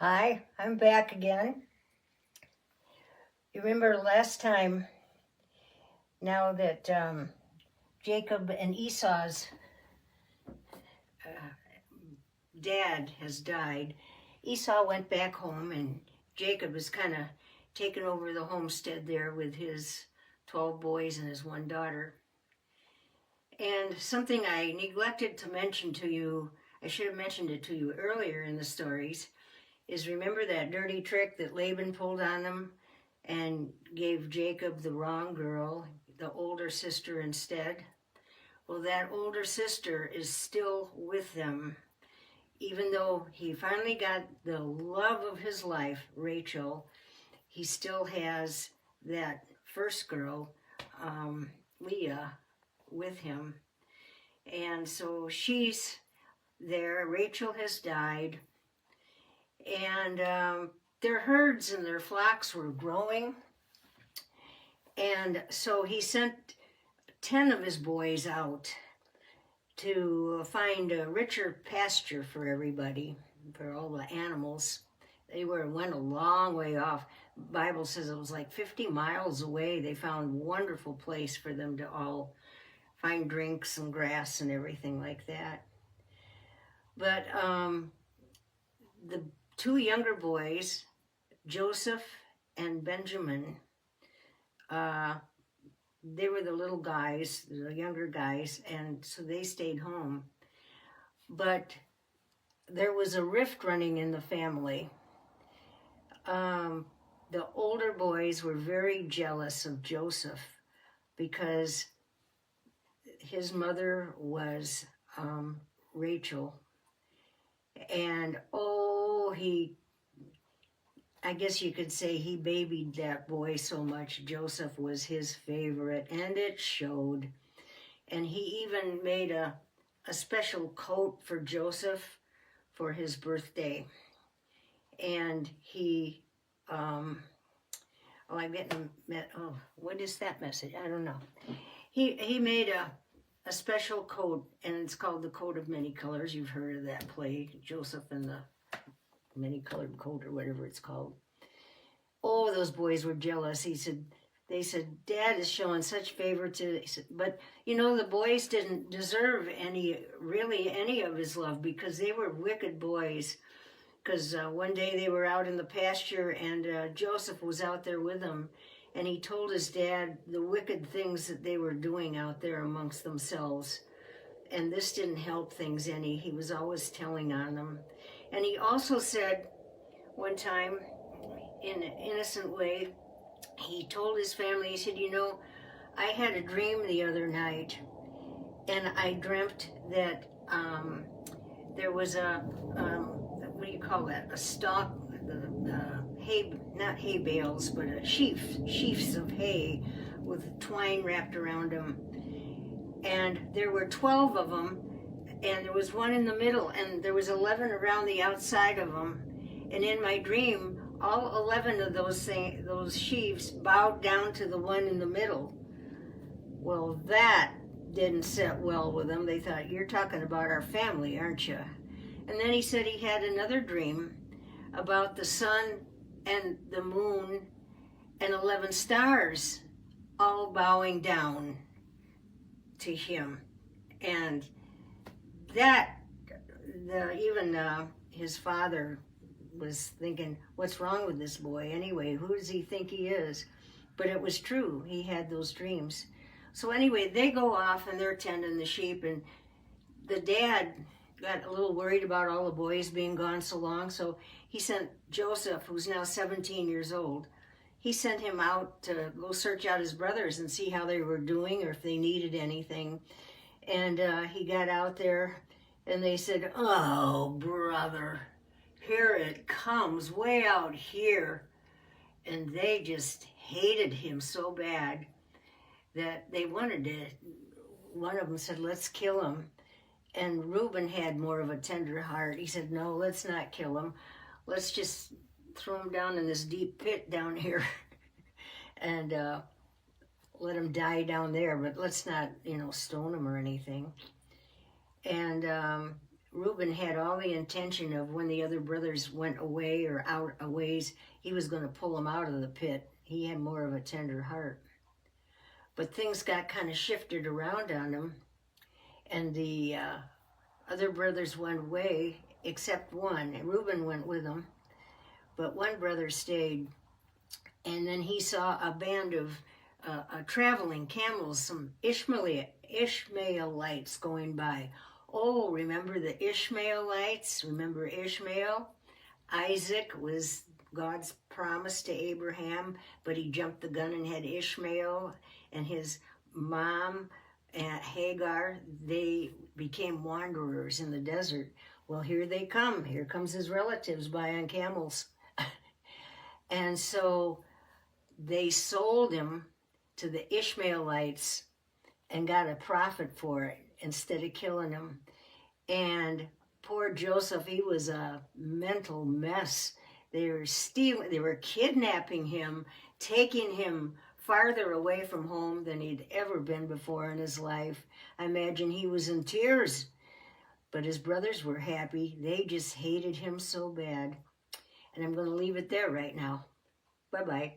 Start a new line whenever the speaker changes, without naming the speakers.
Hi, I'm back again. You remember last time, now that Jacob and Esau's dad has died, Esau went back home and Jacob is kind of taken over the homestead there with his 12 boys and his one daughter. And something I neglected to mention to you, I should have mentioned it to you earlier in the stories, is remember that dirty trick that Laban pulled on them and gave Jacob the wrong girl, the older sister instead? Well, that older sister is still with them. Even though he finally got the love of his life, Rachel, he still has that first girl, Leah, with him. And so she's there. Rachel has died. And their herds and their flocks were growing. And so he sent 10 of his boys out to find a richer pasture for everybody, for all the animals. They went a long way off. The Bible says it was like 50 miles away. They found a wonderful place for them to all find drinks and grass and everything like that. But the two younger boys, Joseph and Benjamin, they were the little guys, the younger guys, and so they stayed home. But there was a rift running in the family. The older boys were very jealous of Joseph because his mother was Rachel. And I guess you could say he babied that boy so much. Joseph was his favorite, and it showed. And he even made a special coat for Joseph for his birthday. And he, what is that message? I don't know. He made a special coat, and it's called the Coat of Many Colors. You've heard of that play, Joseph and the Many-Colored Coat, or whatever it's called. Oh, those boys were jealous. They said, Dad is showing such favor to, but you know, the boys didn't deserve any of his love because they were wicked boys. Because one day they were out in the pasture and Joseph was out there with them, and he told his dad the wicked things that they were doing out there amongst themselves. And this didn't help things any. He was always telling on them. And he also said one time, in an innocent way, he told his family, he said, you know, I had a dream the other night, and I dreamt that there was what do you call that? A stalk, hay, not hay bales, but sheafs of hay with twine wrapped around them. And there were 12 of them, and there was one in the middle, and there was 11 around the outside of them. And in my dream, all 11 of those sheaves bowed down to the one in the middle. Well, that didn't sit well with them. They thought, you're talking about our family, aren't you? And then he said he had another dream about the sun and the moon and 11 stars all bowing down to him. And that, even his father was thinking, what's wrong with this boy anyway? Who does he think he is? But it was true. He had those dreams. So anyway, they go off and they're tending the sheep, and the dad got a little worried about all the boys being gone so long, so he sent Joseph, who's now 17 years old, he sent him out to go search out his brothers and see how they were doing or if they needed anything. And he got out there, and they said, oh, brother, here it comes, way out here. And they just hated him so bad that they wanted to, one of them said, let's kill him. And Reuben had more of a tender heart. He said, no, let's not kill him. Let's just throw him down in this deep pit down here and let him die down there. But let's not, stone him or anything. And Reuben had all the intention of when the other brothers went away or out a ways, he was going to pull them out of the pit. He had more of a tender heart. But things got kind of shifted around on him, and the other brothers went away, except one. And Reuben went with them, but one brother stayed. And then he saw a band of traveling camels, some Ishmaelites going by. Oh, remember the Ishmaelites? Remember Ishmael? Isaac was God's promise to Abraham, but he jumped the gun and had Ishmael, and his mom, Hagar, they became wanderers in the desert. Well, here they come. Here comes his relatives by on camels. And so they sold him to the Ishmaelites and got a profit for it instead of killing him. And poor Joseph, he was a mental mess. They were stealing, they were kidnapping him, taking him farther away from home than he'd ever been before in his life. I imagine he was in tears, but his brothers were happy. They just hated him so bad. And I'm going to leave it there right now. Bye-bye.